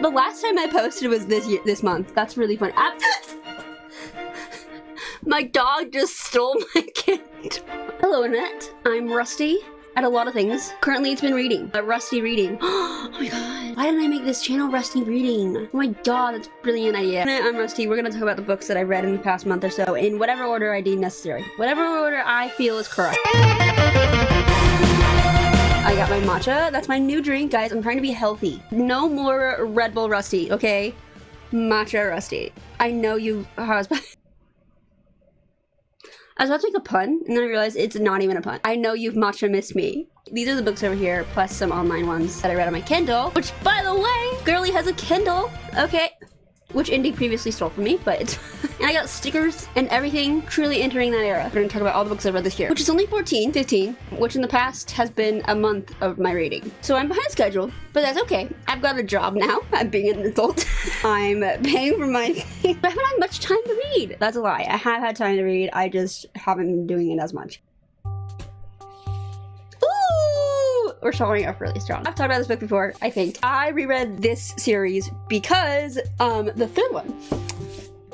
The last time I posted was this month. That's really funny. My dog just stole my Kindle. Hello, Annette. I'm rusty at a lot of things. Currently, it's been reading. Rusty reading. Oh my god. Why didn't I make this channel Rusty Reading? Oh my god, that's a brilliant idea. I'm Rusty. We're gonna talk about the books that I read in the past month or so in whatever order I deem necessary. Whatever order I feel is correct. I got my matcha. That's my new drink, guys. I'm trying to be healthy. No more Red Bull Rusty, okay? Matcha Rusty. I know you... I was about to make a pun, and then I realized it's not even a pun. I know you've matcha missed me. These are the books over here, plus some online ones that I read on my Kindle, which, by the way, Girly has a Kindle, okay? Which Indy previously stole from me, but it's... And I got stickers and everything, truly entering that era. We're gonna talk about all the books I read this year, which is only 15, which in the past has been a month of my reading. So I'm behind schedule, but that's okay. I've got a job now. I'm being an adult. I'm paying for my thing. I haven't had much time to read. That's a lie. I have had time to read. I just haven't been doing it as much. We're showing up really strong. I've talked about this book before, I think. I reread this series because the third one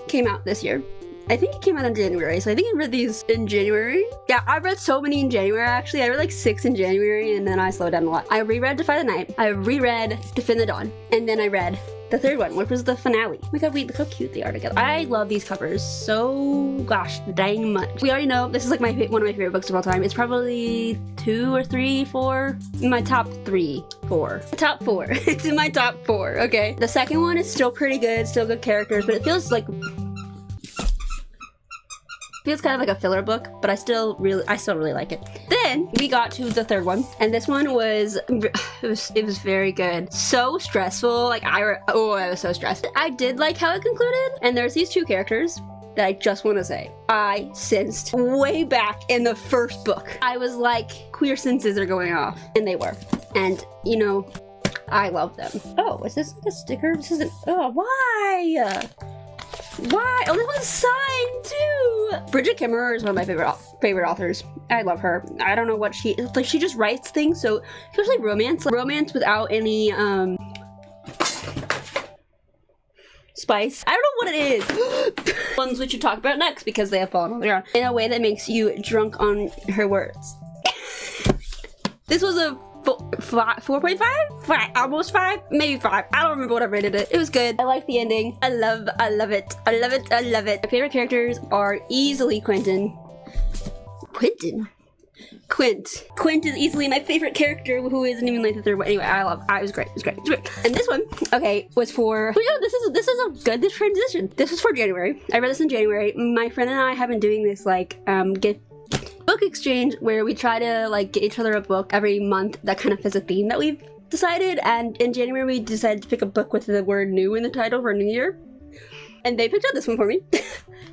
came out this year. I think it came out in January, so I think I read these in January. Yeah, I read so many in January, actually. I read like 6 in January, and then I slowed down a lot. I reread Defy the Night, I reread Defend the Dawn, and then I read the third one, which was the finale. Oh my god, wait, look how cute they are together. I love these covers so, gosh, dang much. We already know this is like one of my favorite books of all time. It's probably 2 or 3, 4, in my top 3, 4. Top 4. It's in my top 4, okay? The second one is still pretty good, still good characters, but it feels like... feels kind of like a filler book, but I still really like it. Then we got to the third one, and this one was it was very good. So stressful. Like I was so stressed. I did like how it concluded, and there's these two characters that I just want to say I sensed way back in the first book. I was like, queer senses are going off, and they were. And you know, I love them. Oh, is this like a sticker? This isn't. Oh, why? Why? Oh, this one's signed too! Bridget Kemmerer is one of my favorite authors. I love her. I don't know what she just writes things, so especially romance without any spice. I don't know what it is. Ones we should talk about next because they have fallen on the ground in a way that makes you drunk on her words. This was a 4.5? Almost 5? Maybe 5. I don't remember what I rated it. It was good. I like the ending. I love it. I love it. My favorite characters are easily Quint is easily my favorite character, who isn't even like the third one. Anyway, it was great. And this one, okay, was for, oh yeah, this is a good transition. This was for January. I read this in January. My friend and I have been doing this like gift book exchange where we try to like get each other a book every month that kind of fits a theme that we've decided, and in January we decided to pick a book with the word new in the title for New Year, and they picked out this one for me.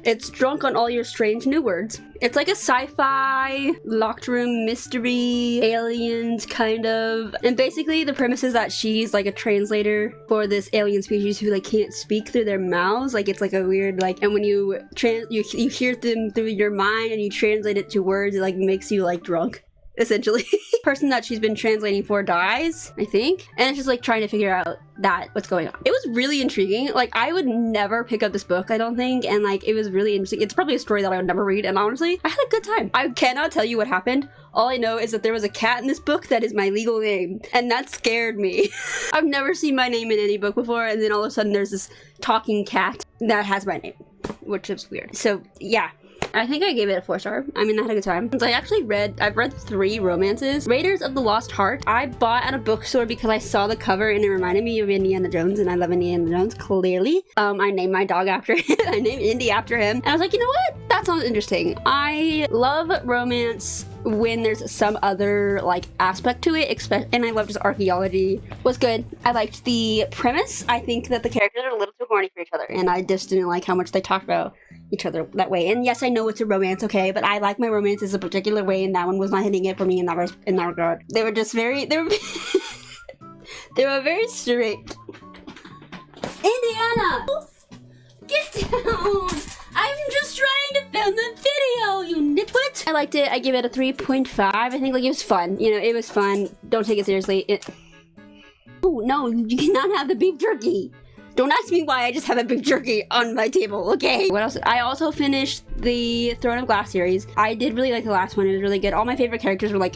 It's Drunk on All Your Strange New Words. It's like a sci-fi locked room mystery aliens kind of, and basically the premise is that she's like a translator for this alien species who like can't speak through their mouths. Like it's like a weird like, and when you hear them through your mind and you translate it to words, it like makes you like drunk. Essentially. The person that she's been translating for dies, I think, and it's just like trying to figure out what's going on. It was really intriguing. Like I would never pick up this book, I don't think, and like it was really interesting. It's probably a story that I would never read, and honestly, I had a good time. I cannot tell you what happened. All I know is that there was a cat in this book that is my legal name, and that scared me. I've never seen my name in any book before, and then all of a sudden there's this talking cat that has my name, which is weird. So yeah. I think I gave it a 4-star. I mean, I had a good time. Since I've read 3 romances. Raiders of the Lost Heart, I bought at a bookstore because I saw the cover and it reminded me of Indiana Jones, and I love Indiana Jones, clearly. I named my dog after him. I named Indy after him. And I was like, you know what? That sounds interesting. I love romance when there's some other like aspect to it, and I love just archaeology. Was good. I liked the premise. I think that the characters are a little too horny for each other, and I just didn't like how much they talked about each other that way. And yes, I know it's a romance, okay, but I like my romances a particular way, and that one was not hitting it for me in that regard. They were just very, they were very strict. Indiana! Get down! I'm just trying to film the video, you nitwit! I liked it. I give it a 3.5. I think like it was fun. You know, it was fun. Don't take it seriously. Oh, no, you cannot have the beef jerky. Don't ask me why I just have a beef jerky on my table, okay? What else? I also finished the Throne of Glass series. I did really like the last one. It was really good. All my favorite characters were like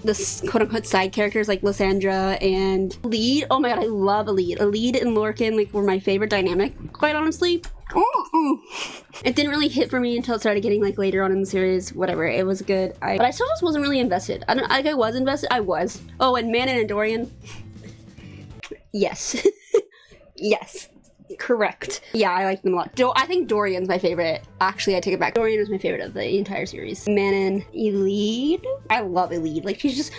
the quote-unquote side characters, like Lysandra and Elide. Oh my god, I love Elide. Elide and Lorcan like were my favorite dynamic, quite honestly. It didn't really hit for me until it started getting like later on in the series. Whatever, it was good. But I still just wasn't really invested. I was invested. I was. Oh, and Manon and Dorian. Yes. Yes. Correct. Yeah, I like them a lot. I think Dorian's my favorite. Actually, I take it back. Dorian was my favorite of the entire series. Manon, Elide. I love Elide. Like, she's just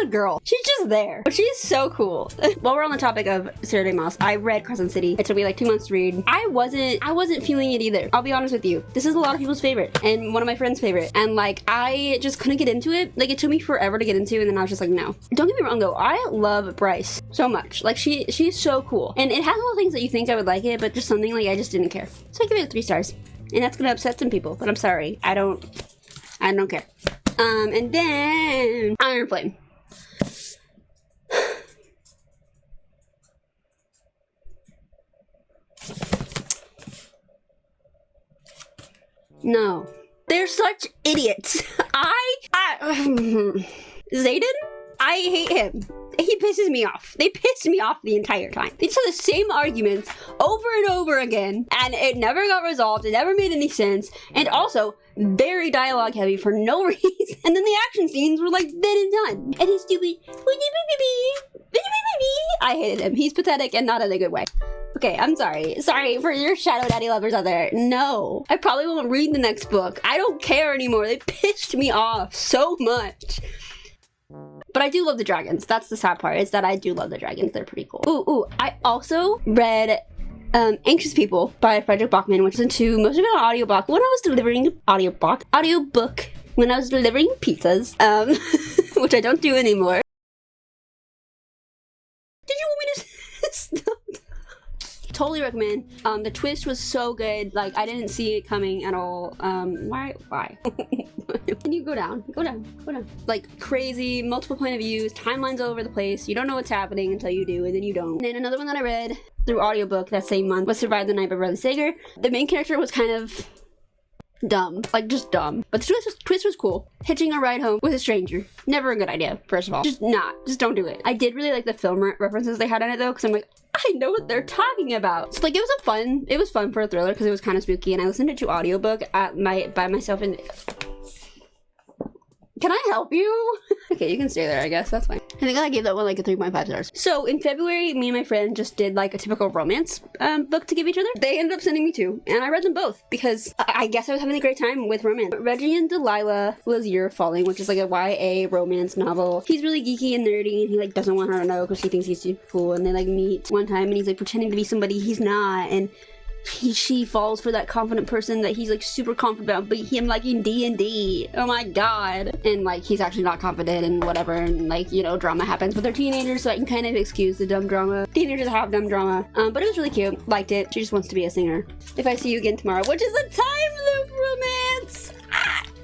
a girl. She's just there. But she's so cool. While we're on the topic of Saturday Mouse, I read Crescent City. It took me like 2 months to read. I wasn't feeling it either. I'll be honest with you. This is a lot of people's favorite and one of my friends' favorite. And like, I just couldn't get into it. Like, it took me forever to get into, and then I was just like, no. Don't get me wrong though. I love Bryce so much. Like, she's so cool. And it has all the things that you think I would like it, but just something like I just didn't care. So I give it 3 stars. And that's gonna upset some people, but I'm sorry. I don't care. And then Iron Flame. No. They're such idiots. Zayden? I hate him. He pisses me off. They pissed me off the entire time. They just had the same arguments over and over again, and it never got resolved. It never made any sense, and also very dialogue heavy for no reason. And then the action scenes were like dead and done. And he's stupid. I hated him. He's pathetic and not in a good way. Okay, I'm sorry. Sorry for your Shadow Daddy lovers out there. No, I probably won't read the next book. I don't care anymore. They pissed me off so much. But I do love the dragons. That's the sad part, is that I do love the dragons. They're pretty cool. Ooh, I also read Anxious People by Frederick Bachman, which is into most of it on audiobook when I was delivering audiobook when I was delivering pizzas, which I don't do anymore. Did you want me to stop? Totally recommend. The twist was so good. Like, I didn't see it coming at all. Why? Can you go down? Go down. Like, crazy, multiple point of views, timelines all over the place. You don't know what's happening until you do, and then you don't. And then another one that I read through audiobook that same month was Survive the Night by Riley Sager. The main character was kind of dumb. Like, just dumb. But the twist was cool. Hitching a ride home with a stranger. Never a good idea, first of all. Just don't do it. I did really like the film references they had in it, though, because I'm like, I know what they're talking about. So like, it was fun for a thriller because it was kind of spooky, and I listened to audiobook by myself. And can I help you? Okay, you can stay there, I guess. That's fine. I think I gave that one like a 3.5 stars. So in February, me and my friend just did like a typical romance book to give each other. They ended up sending me 2, and I read them both because I guess I was having a great time with romance. Reggie and Delilah Lazier Falling, which is like a YA romance novel. He's really geeky and nerdy, and he like doesn't want her to know because he thinks he's super cool. And they like meet one time, and he's like pretending to be somebody he's not, and she falls for that confident person that he's like super confident about, but him like in D&D. Oh my god. And like, he's actually not confident and whatever, and like, you know, drama happens, but they're teenagers, so I can kind of excuse the dumb drama. Teenagers have dumb drama. But it was really cute. Liked it. She just wants to be a singer. If I See You Again Tomorrow, which is a time loop romance.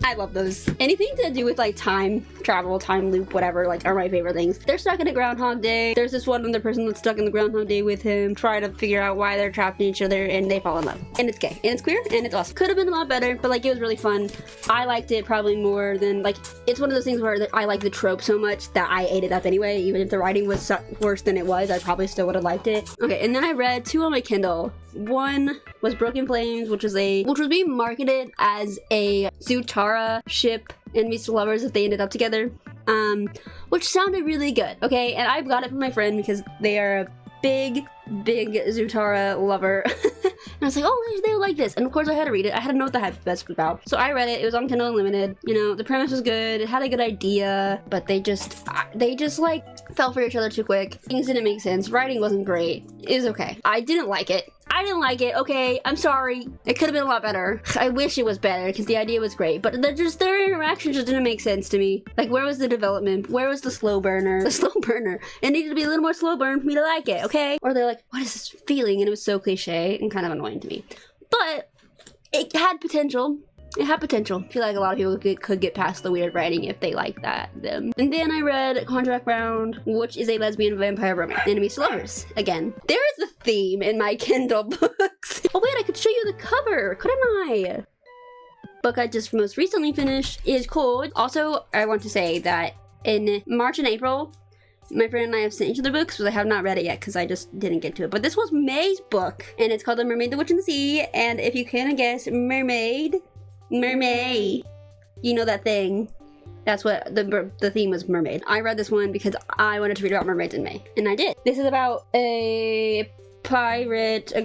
I love those. Anything to do with like time travel, time loop, whatever, like, are my favorite things. They're stuck in a Groundhog Day. There's this one other person that's stuck in the Groundhog Day with him, try to figure out why they're trapped in each other, and they fall in love. And it's gay, and it's queer, and it's awesome. Could have been a lot better, but like, it was really fun. I liked it probably more than, like, it's one of those things where I like the trope so much that I ate it up anyway. Even if the writing was worse than it was, I probably still would have liked it. Okay, and then I read 2 on my Kindle. One was Broken Flames, which was being marketed as a Zutara ship enemies to lovers if they ended up together, which sounded really good. Okay, and I got it from my friend because they are a big Zutara lover. And I was like, oh, they like this. And of course I had to read it. I had to know what the hype was about. So I read it. It was on Kindle Unlimited. You know, the premise was good. It had a good idea, but they just like fell for each other too quick. Things didn't make sense. Writing wasn't great. It was okay. I didn't like it. Okay, I'm sorry. It could have been a lot better. I wish it was better because the idea was great, but their interactions just didn't make sense to me. Like, where was the development? Where was the slow burner? It needed to be a little more slow burn for me to like it, okay? Or they're like, what is this feeling? And it was so cliche and kind of annoying to me. But it had potential. It had potential. I feel like a lot of people could get past the weird writing if they like them. And then I read Contract Bound, which is a lesbian vampire romance. Enemies to lovers. Again, there is a theme in my Kindle books. Oh wait, I could show you the cover, couldn't I? Book I just most recently finished is called. Also, I want to say that in March and April, my friend and I have sent each other books, but I have not read it yet because I just didn't get to it. But this was May's book, and it's called The Mermaid, the Witch, and the Sea. And if you can guess, mermaid, you know that thing. That's what the theme was, mermaid. I read this one because I wanted to read about mermaids in May, and I did. This is about a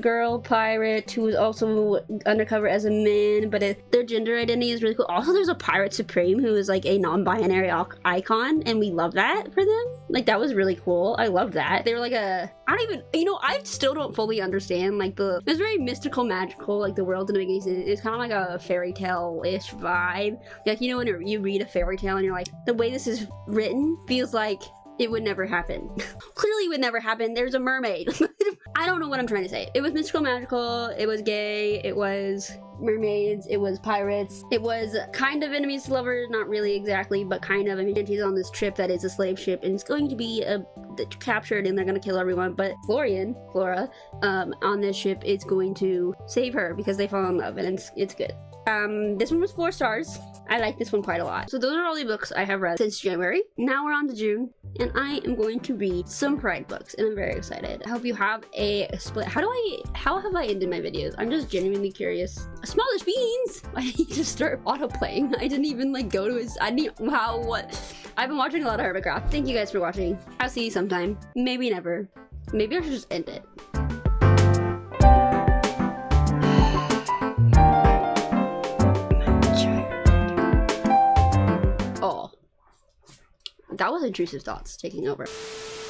girl pirate who is also undercover as a man, but their gender identity is really cool. Also, there's a pirate supreme who is like a non-binary icon, and we love that for them. Like, that was really cool. I loved that. They were like I still don't fully understand, like, it was very mystical, magical, like the world didn't make any sense. It's kind of like a fairy tale-ish vibe. Like, you know, when you read a fairy tale and you're like, the way this is written feels like it would never happen. Clearly it would never happen. There's a mermaid. I don't know what I'm trying to say. It was mystical, magical, it was gay, it was mermaids, it was pirates, it was kind of enemies to lovers, not really exactly, but kind of. I mean, she's on this trip that is a slave ship, and it's going to be captured, and they're going to kill everyone, but Flora, on this ship is going to save her because they fall in love, and it's good. This one was 4 stars. I like this one quite a lot. So those are all the books I have read since January. Now we're on to June, and I am going to read some Pride books, and I'm very excited. I hope you have a split. How have I ended my videos? I'm just genuinely curious. Smallish Beans! I need to start autoplaying. I didn't even like go to his, I've been watching a lot of Hermitcraft. Thank you guys for watching. I'll see you sometime. Maybe never. Maybe I should just end it. That was intrusive thoughts taking over.